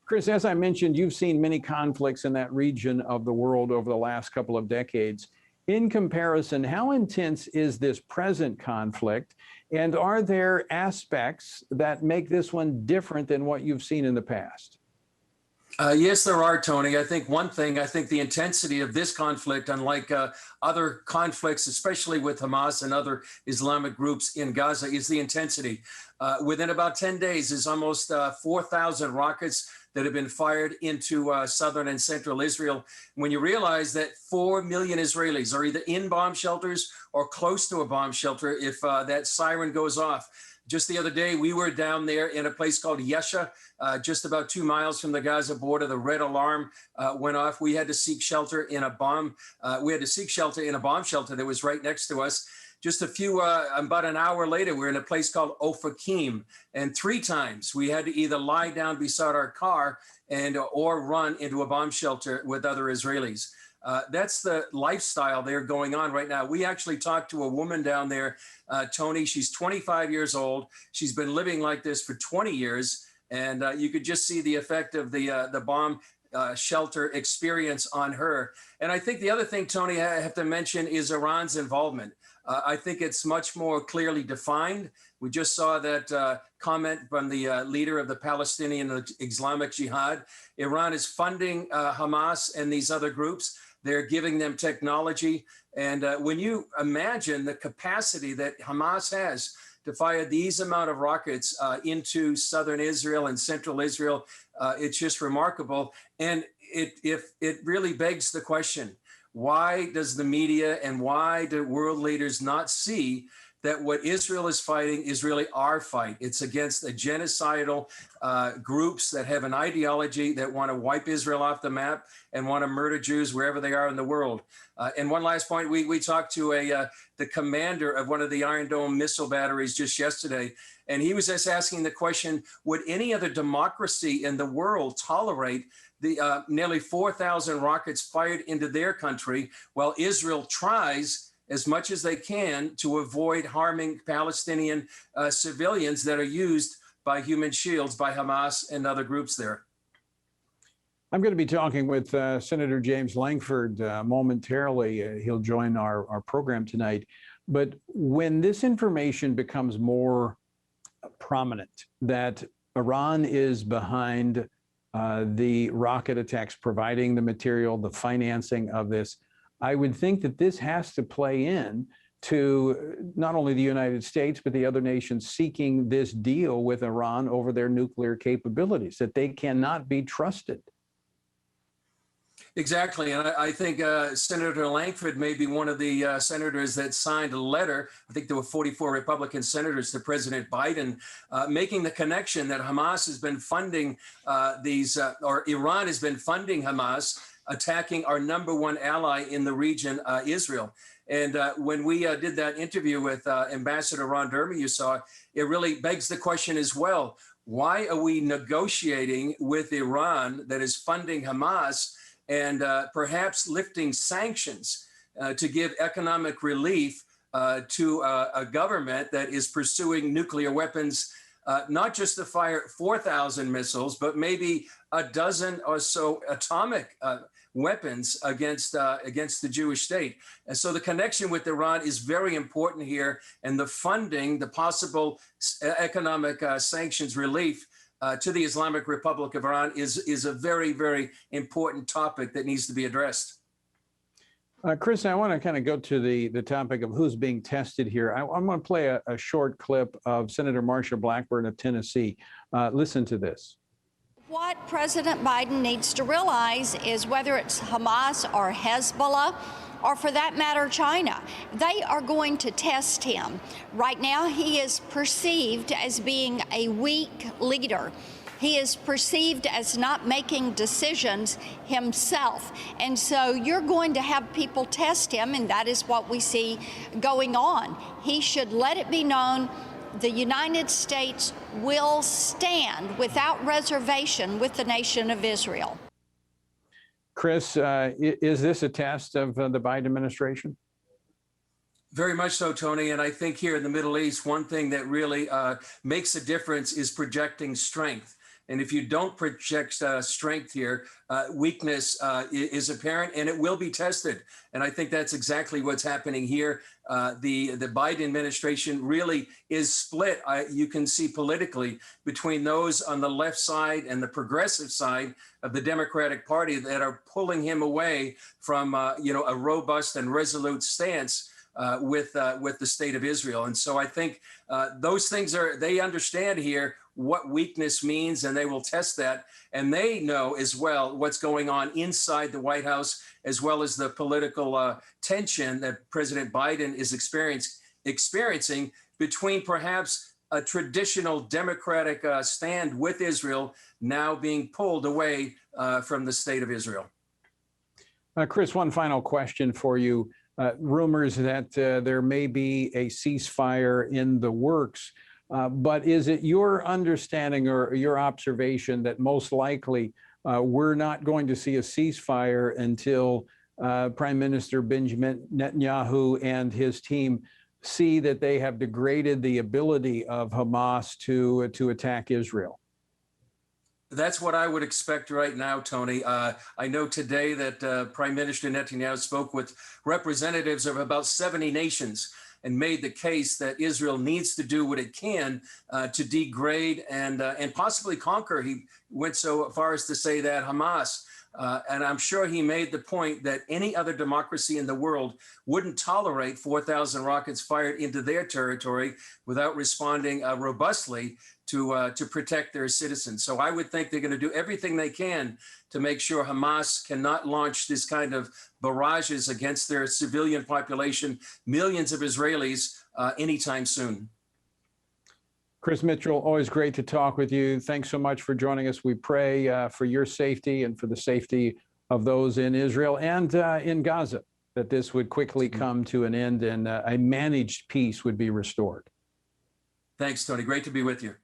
Chris, as I mentioned, you've seen many conflicts in that region of the world over the last couple of decades. In comparison, how intense is this present conflict? And are there aspects that make this one different than what you've seen in the past? Yes, there are, Tony. I think one thing, I think the intensity of this conflict, unlike other conflicts, especially with Hamas and other Islamic groups in Gaza, is the intensity. Within about 10 days, there's almost 4,000 rockets that have been fired into southern and central Israel. When you realize that 4 million Israelis are either in bomb shelters or close to a bomb shelter if that siren goes off. Just the other day, we were down there in a place called Yesha, just about 2 miles from the Gaza border. The red alarm went off. We had to seek shelter in a bomb. We had to seek shelter in a bomb shelter that was right next to us. Just about an hour later, we're in a place called Ofakim. And 3 times we had to either lie down beside our car or run into a bomb shelter with other Israelis. That's the lifestyle they're going on right now. We actually talked to a woman down there, Tony. She's 25 years old. She's been living like this for 20 years. And you could just see the effect of the bomb shelter experience on her. And I think the other thing, Tony, I have to mention is Iran's involvement. I think it's much more clearly defined. We just saw that comment from the leader of the Palestinian Islamic Jihad. Iran is funding Hamas and these other groups. They're giving them technology. And when you imagine the capacity that Hamas has to fire these amount of rockets into southern Israel and central Israel, it's just remarkable. And it really begs the question, why does the media and why do world leaders not see that what Israel is fighting is really our fight? It's against the genocidal groups that have an ideology that want to wipe Israel off the map and want to murder Jews wherever they are in the world. And one last point, we talked to the commander of one of the Iron Dome missile batteries just yesterday, and he was just asking the question, would any other democracy in the world tolerate the nearly 4,000 rockets fired into their country while Israel tries as much as they can to avoid harming Palestinian civilians that are used by human shields by Hamas and other groups there? I'm going to be talking with Senator James Lankford momentarily. He'll join our program tonight. But when this information becomes more prominent, that Iran is behind the rocket attacks, providing the material, the financing of this, I would think that this has to play in to not only the United States, but the other nations seeking this deal with Iran over their nuclear capabilities, that they cannot be trusted. Exactly. And I think Senator Lankford may be one of the senators that signed a letter. I think there were 44 Republican senators to President Biden, making the connection that Hamas has been funding or Iran has been funding Hamas, attacking our #1 ally in the region, Israel. And when we did that interview with Ambassador Ron Dermer, you saw, it really begs the question as well, why are we negotiating with Iran that is funding Hamas and perhaps lifting sanctions to give economic relief to a government that is pursuing nuclear weapons, not just to fire 4,000 missiles, but maybe a dozen or so atomic weapons against the Jewish state. And so the connection with Iran is very important here, and the funding, the possible economic sanctions relief to the Islamic Republic of Iran is a very, very important topic that needs to be addressed. Chris, I want to kind of go to the topic of who's being tested here. I'm going to play a short clip of Senator Marsha Blackburn of Tennessee. Listen to this. What President Biden needs to realize is whether it's Hamas or Hezbollah, or for that matter, China, they are going to test him. Right now, he is perceived as being a weak leader. He is perceived as not making decisions himself. And so you're going to have people test him, and that is what we see going on. He should let it be known the United States will stand without reservation with the nation of Israel. Chris, is this a test of the Biden administration? Very much so, Tony. And I think here in the Middle East, one thing that really makes a difference is projecting strength. And if you don't project strength here, weakness is apparent, and it will be tested. And I think that's exactly what's happening here. The Biden administration really is split. You can see politically between those on the left side and the progressive side of the Democratic Party that are pulling him away from a robust and resolute stance with the state of Israel. And so I think those things they understand here what weakness means, and they will test that. And they know as well what's going on inside the White House, as well as the political tension that President Biden is experiencing between perhaps a traditional Democratic stand with Israel now being pulled away from the state of Israel. Chris, one final question for you. Rumors that there may be a ceasefire in the works, but is it your understanding or your observation that most likely we're not going to see a ceasefire until Prime Minister Benjamin Netanyahu and his team see that they have degraded the ability of Hamas to attack Israel? That's what I would expect right now, Tony. I know today that Prime Minister Netanyahu spoke with representatives of about 70 nations and made the case that Israel needs to do what it can to degrade and possibly conquer. He went so far as to say that Hamas. And I'm sure he made the point that any other democracy in the world wouldn't tolerate 4,000 rockets fired into their territory without responding robustly to protect their citizens. So I would think they're going to do everything they can to make sure Hamas cannot launch this kind of barrages against their civilian population, millions of Israelis, anytime soon. Chris Mitchell, always great to talk with you. Thanks so much for joining us. We pray for your safety and for the safety of those in Israel and in Gaza, that this would quickly come to an end and a managed peace would be restored. Thanks, Tony. Great to be with you.